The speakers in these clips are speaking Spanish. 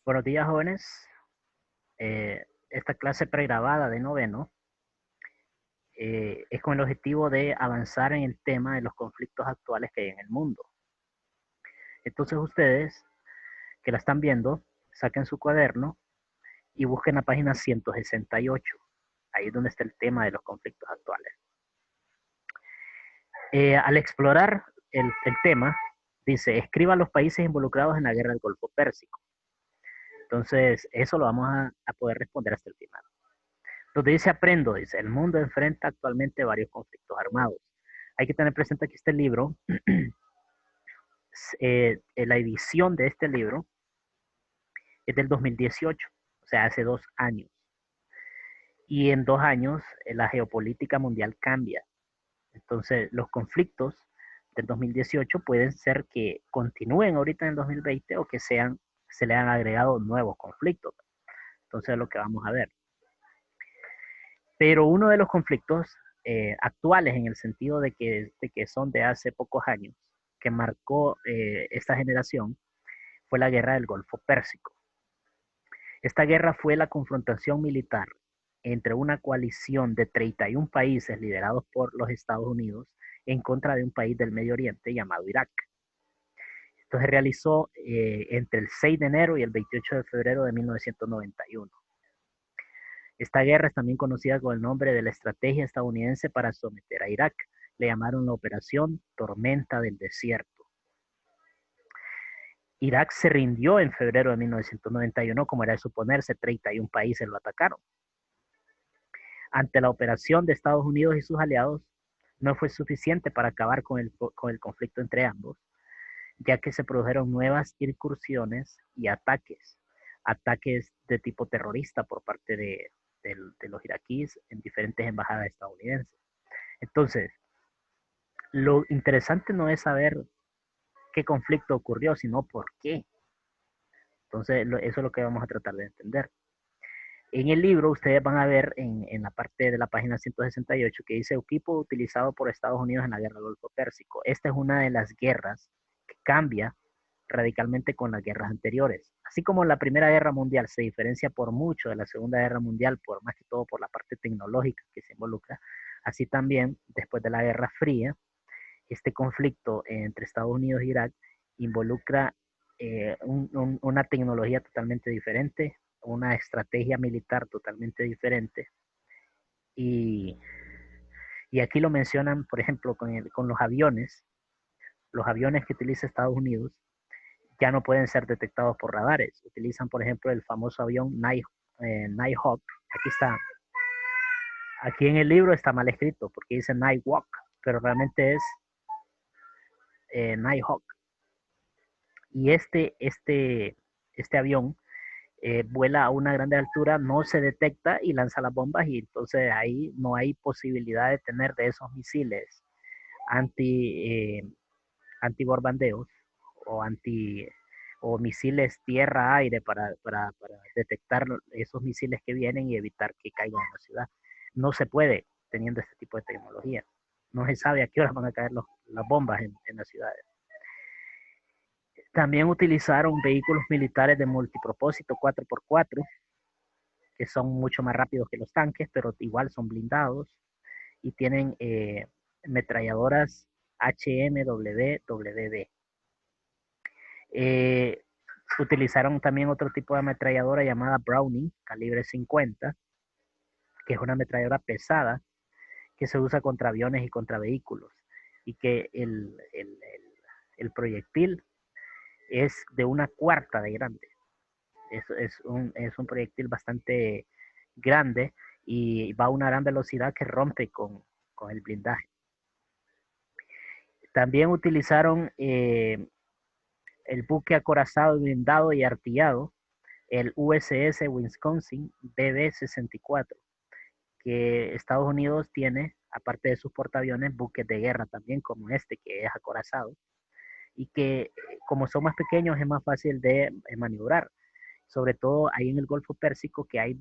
Buenos días, jóvenes. Esta clase pregrabada de noveno es con el objetivo de avanzar en el tema de los conflictos actuales que hay en el mundo. Entonces ustedes que la están viendo, saquen su cuaderno y busquen la página 168. Ahí es donde está el tema de los conflictos actuales. Al explorar el tema, dice, escriba los países involucrados en la guerra del Golfo Pérsico. Entonces, eso lo vamos a poder responder hasta el final. Donde dice aprendo, dice, el mundo enfrenta actualmente varios conflictos armados. Hay que tener presente que este libro, la edición de este libro es del 2018, o sea, hace 2 años. Y en 2 años la geopolítica mundial cambia. Entonces, los conflictos del 2018 pueden ser que continúen ahorita en el 2020 o que se le han agregado nuevos conflictos. Entonces, es lo que vamos a ver. Pero uno de los conflictos actuales en el sentido de que son de hace pocos años, que marcó esta generación, fue la guerra del Golfo Pérsico. Esta guerra fue la confrontación militar entre una coalición de 31 países liderados por los Estados Unidos en contra de un país del Medio Oriente llamado Irak. Esto se realizó entre el 6 de enero y el 28 de febrero de 1991. Esta guerra es también conocida con el nombre de la estrategia estadounidense para someter a Irak. Le llamaron la Operación Tormenta del Desierto. Irak se rindió en febrero de 1991, como era de suponerse, 31 países lo atacaron. Ante la operación de Estados Unidos y sus aliados, no fue suficiente para acabar con el conflicto entre ambos, ya que se produjeron nuevas incursiones y ataques de tipo terrorista por parte de los iraquíes en diferentes embajadas estadounidenses. Entonces, lo interesante no es saber qué conflicto ocurrió, sino por qué. Entonces, eso es lo que vamos a tratar de entender. En el libro ustedes van a ver en la parte de la página 168 que dice equipo utilizado por Estados Unidos en la guerra del Golfo Pérsico. Esta es una de las guerras que cambia radicalmente con las guerras anteriores. Así como la Primera Guerra Mundial se diferencia por mucho de la Segunda Guerra Mundial, por más que todo por la parte tecnológica que se involucra, así también después de la Guerra Fría, este conflicto entre Estados Unidos e Irak involucra una tecnología totalmente diferente, una estrategia militar totalmente diferente. Y aquí lo mencionan, por ejemplo, con los aviones. Los aviones que utiliza Estados Unidos ya no pueden ser detectados por radares. Utilizan, por ejemplo, el famoso avión Nighthawk. Aquí está. Aquí en el libro está mal escrito porque dice Nighthawk, pero realmente es Nighthawk. Y este avión vuela a una grande altura, no se detecta y lanza las bombas y entonces ahí no hay posibilidad de tener de esos misiles antibombardeos o o misiles tierra-aire para detectar esos misiles que vienen y evitar que caigan en la ciudad. No se puede teniendo este tipo de tecnología. No se sabe a qué horas van a caer las bombas en las ciudades. También utilizaron vehículos militares de multipropósito 4x4, que son mucho más rápidos que los tanques, pero igual son blindados y tienen metralladoras HMWWB. Eh, Utilizaron también otro tipo de ametralladora llamada Browning, calibre 50, que es una ametralladora pesada que se usa contra aviones y contra vehículos, y que el proyectil es de una cuarta de grande. Es un proyectil bastante grande y va a una gran velocidad que rompe con el blindaje. También utilizaron el buque acorazado, blindado y artillado, el USS Wisconsin BB-64, que Estados Unidos tiene, aparte de sus portaaviones, buques de guerra también, como este, que es acorazado, y que como son más pequeños es más fácil de maniobrar, sobre todo ahí en el Golfo Pérsico, que hay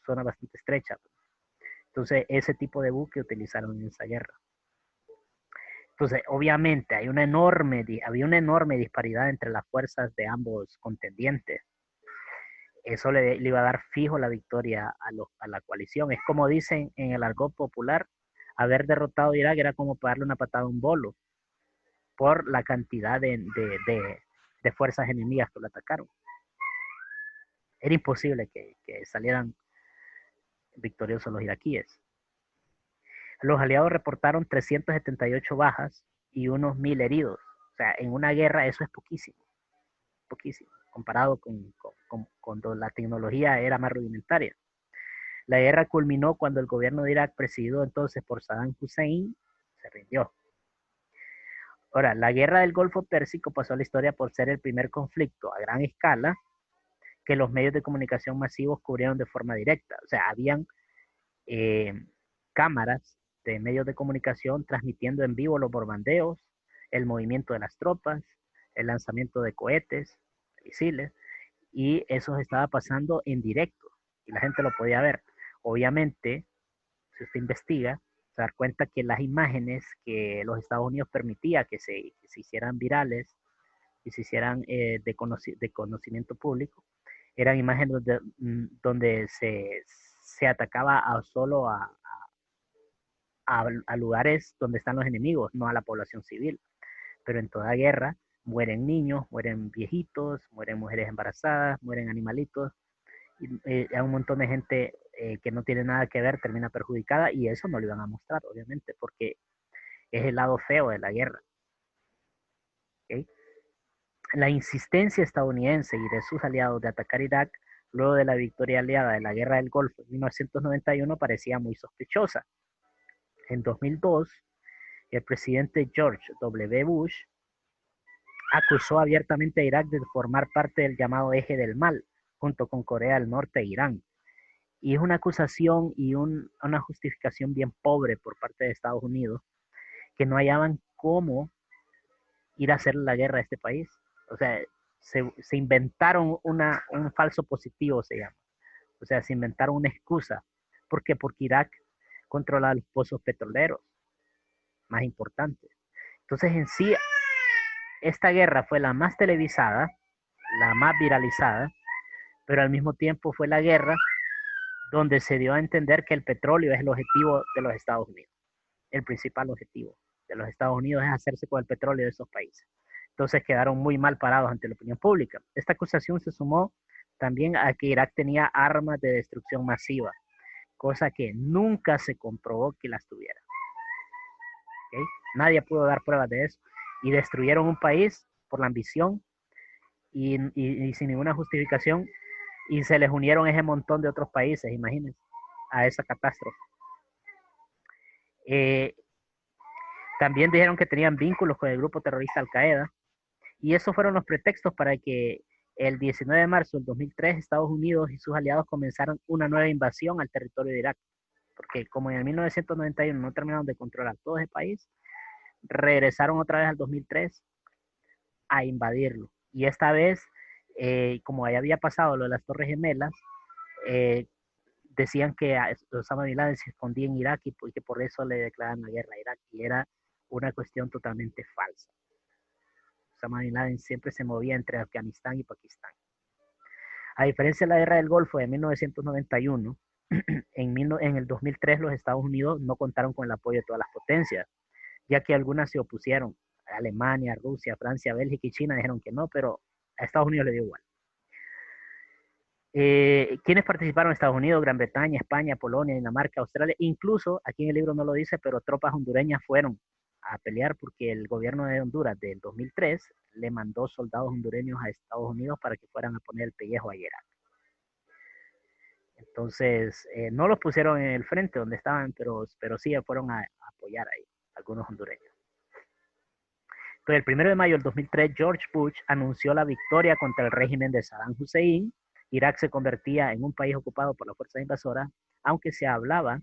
zonas bastante estrechas. Entonces, ese tipo de buque utilizaron en esa guerra. Entonces, obviamente, había una enorme disparidad entre las fuerzas de ambos contendientes. eso le iba a dar fijo la victoria a la coalición. Es como dicen en el argot popular, haber derrotado a Irak era como darle una patada a un bolo por la cantidad de fuerzas enemigas que lo atacaron. Era imposible que salieran victoriosos los iraquíes. Los aliados reportaron 378 bajas y unos 1000 heridos. O sea, en una guerra eso es poquísimo, poquísimo, comparado con cuando la tecnología era más rudimentaria. La guerra culminó cuando el gobierno de Irak, presidido entonces por Saddam Hussein, se rindió. Ahora, la guerra del Golfo Pérsico pasó a la historia por ser el primer conflicto a gran escala que los medios de comunicación masivos cubrieron de forma directa. O sea, habían cámaras de medios de comunicación transmitiendo en vivo los bombardeos, el movimiento de las tropas, el lanzamiento de cohetes, misiles, y eso estaba pasando en directo y la gente lo podía ver. Obviamente, si usted investiga, se da cuenta que las imágenes que los Estados Unidos permitía que se hicieran virales y se hicieran de conocimiento público, eran imágenes donde se atacaba solo a lugares donde están los enemigos, no a la población civil. Pero en toda guerra mueren niños, mueren viejitos, mueren mujeres embarazadas, mueren animalitos, y hay un montón de gente que no tiene nada que ver, termina perjudicada, y eso no lo iban a mostrar, obviamente, porque es el lado feo de la guerra. ¿Okay? La insistencia estadounidense y de sus aliados de atacar Irak luego de la victoria aliada de la Guerra del Golfo en 1991 parecía muy sospechosa. En 2002, el presidente George W. Bush acusó abiertamente a Irak de formar parte del llamado eje del mal, junto con Corea del Norte e Irán. Y es una acusación y una justificación bien pobre por parte de Estados Unidos, que no hallaban cómo ir a hacer la guerra a este país. O sea, se inventaron un falso positivo, se llama. O sea, se inventaron una excusa. ¿Por qué? Porque Irak controla los pozos petroleros más importantes. Entonces, en sí, esta guerra fue la más televisada, la más viralizada, pero al mismo tiempo fue la guerra donde se dio a entender que el petróleo es el objetivo de los Estados Unidos. El principal objetivo de los Estados Unidos es hacerse con el petróleo de esos países. Entonces quedaron muy mal parados ante la opinión pública. Esta acusación se sumó también a que Irak tenía armas de destrucción masiva, cosa que nunca se comprobó que las tuviera. ¿Okay? Nadie pudo dar pruebas de eso. Y destruyeron un país por la ambición y sin ninguna justificación, y se les unieron ese montón de otros países, imagínense, a esa catástrofe. También dijeron que tenían vínculos con el grupo terrorista Al-Qaeda, y esos fueron los pretextos para que el 19 de marzo del 2003 Estados Unidos y sus aliados comenzaron una nueva invasión al territorio de Irak, porque como en el 1991 no terminaron de controlar todo ese país, regresaron otra vez al 2003 a invadirlo. Y esta vez, como ya había pasado lo de las Torres Gemelas, decían que Osama Bin Laden se escondía en Irak y que por eso le declararon la guerra a Irak, y era una cuestión totalmente falsa. Osama Bin Laden siempre se movía entre Afganistán y Pakistán. A diferencia de la guerra del Golfo de 1991, en el 2003 los Estados Unidos no contaron con el apoyo de todas las potencias, ya que algunas se opusieron. Alemania, Rusia, Francia, Bélgica y China dijeron que no, pero a Estados Unidos le dio igual. ¿Quiénes participaron? Estados Unidos, Gran Bretaña, España, Polonia, Dinamarca, Australia, incluso, aquí en el libro no lo dice, pero tropas hondureñas fueron a pelear porque el gobierno de Honduras del 2003 le mandó soldados hondureños a Estados Unidos para que fueran a poner el pellejo a Irak. Entonces, no los pusieron en el frente donde estaban, pero sí fueron a apoyar ahí, algunos hondureños. Entonces, el 1 de mayo del 2003, George Bush anunció la victoria contra el régimen de Saddam Hussein. Irak se convertía en un país ocupado por las fuerzas invasoras, aunque se hablaba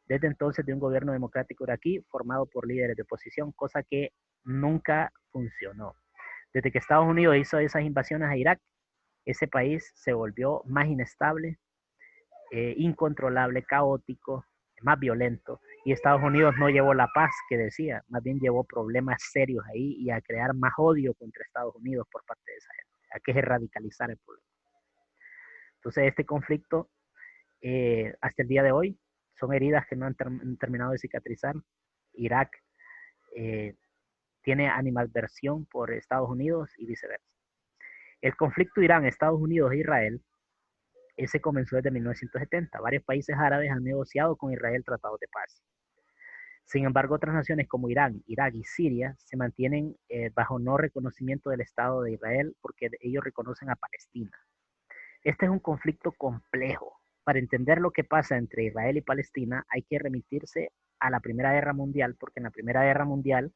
desde entonces de un gobierno democrático iraquí formado por líderes de oposición, cosa que nunca funcionó. Desde que Estados Unidos hizo esas invasiones a Irak, ese país se volvió más inestable, incontrolable, caótico, más violento, y Estados Unidos no llevó la paz que decía, más bien llevó problemas serios ahí y a crear más odio contra Estados Unidos por parte de esa gente, a que se radicalizara el problema. Entonces este conflicto hasta el día de hoy son heridas que no han terminado de cicatrizar. Irak tiene animadversión por Estados Unidos y viceversa. El conflicto Irán, Estados Unidos e Israel, ese comenzó desde 1970. Varios países árabes han negociado con Israel tratados de paz. Sin embargo, otras naciones como Irán, Irak y Siria se mantienen bajo no reconocimiento del Estado de Israel porque ellos reconocen a Palestina. Este es un conflicto complejo. Para entender lo que pasa entre Israel y Palestina hay que remitirse a la Primera Guerra Mundial, porque en la Primera Guerra Mundial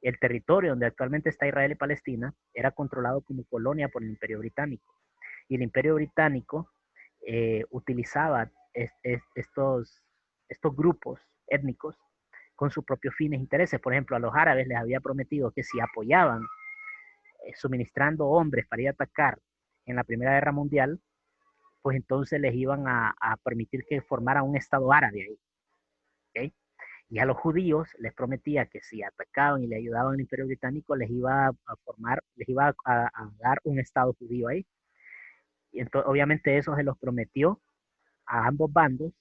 el territorio donde actualmente está Israel y Palestina era controlado como colonia por el Imperio Británico. Y el Imperio Británico utilizaba estos grupos étnicos con sus propios fines e intereses. Por ejemplo, a los árabes les había prometido que si apoyaban suministrando hombres para ir a atacar en la Primera Guerra Mundial, pues entonces les iban a permitir que formaran un Estado árabe ahí. ¿Okay? Y a los judíos les prometía que si atacaban y le ayudaban al Imperio Británico, les iba a formar, les iba a dar un Estado judío ahí. Y entonces, obviamente, eso se los prometió a ambos bandos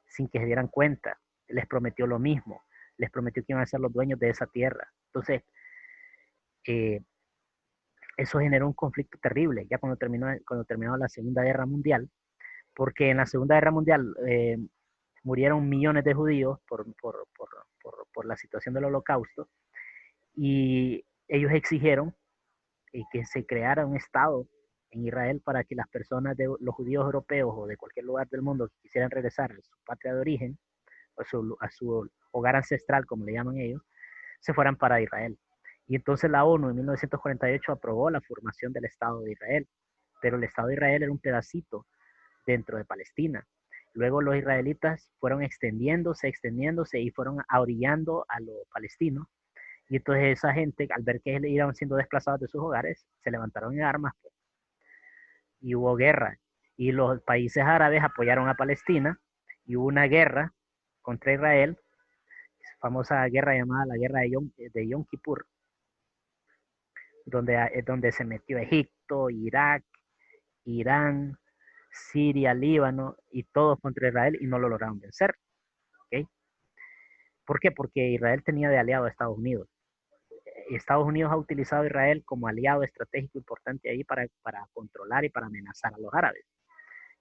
sin que se dieran cuenta. Les prometió lo mismo. Les prometió que iban a ser los dueños de esa tierra. Entonces, eso generó un conflicto terrible ya cuando terminó la Segunda Guerra Mundial, porque en la Segunda Guerra Mundial murieron millones de judíos por la situación del Holocausto, y ellos exigieron que se creara un Estado en Israel para que las personas, de los judíos europeos o de cualquier lugar del mundo que quisieran regresar a su patria de origen, a su hogar ancestral, como le llaman ellos, se fueran para Israel. Y entonces la ONU en 1948 aprobó la formación del Estado de Israel, pero el Estado de Israel era un pedacito dentro de Palestina. Luego los israelitas fueron extendiéndose y fueron ahorillando a los palestinos. Y entonces esa gente, al ver que iban siendo desplazados de sus hogares, se levantaron en armas, pues, y hubo guerra. Y los países árabes apoyaron a Palestina y hubo una guerra contra Israel, famosa guerra llamada la guerra de Yom Kippur, donde se metió Egipto, Irak, Irán, Siria, Líbano y todos contra Israel y no lo lograron vencer. ¿Okay? ¿Por qué? Porque Israel tenía de aliado a Estados Unidos. Estados Unidos ha utilizado a Israel como aliado estratégico importante ahí para controlar y para amenazar a los árabes.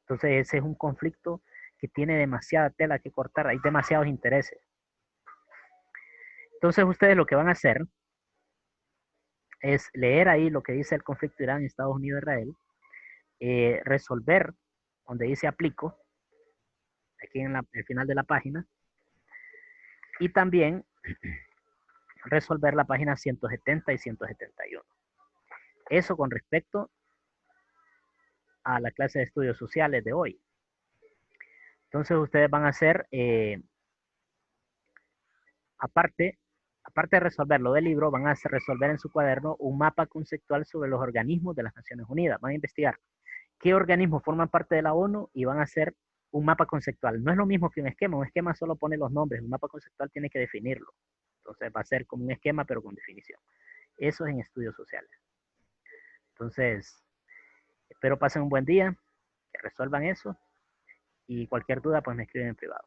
Entonces ese es un conflicto que tiene demasiada tela que cortar, hay demasiados intereses. Entonces ustedes lo que van a hacer es leer ahí lo que dice el conflicto Irán, Estados Unidos, Israel, resolver donde dice aplico, aquí en el final de la página, y también resolver la página 170 y 171. Eso con respecto a la clase de estudios sociales de hoy. Entonces ustedes van a hacer, aparte de resolver lo del libro, van a resolver en su cuaderno un mapa conceptual sobre los organismos de las Naciones Unidas. Van a investigar qué organismos forman parte de la ONU y van a hacer un mapa conceptual. No es lo mismo que un esquema solo pone los nombres, un mapa conceptual tiene que definirlo. Entonces va a ser como un esquema pero con definición. Eso es en estudios sociales. Entonces, espero pasen un buen día, que resuelvan eso y cualquier duda pues me escriben en privado.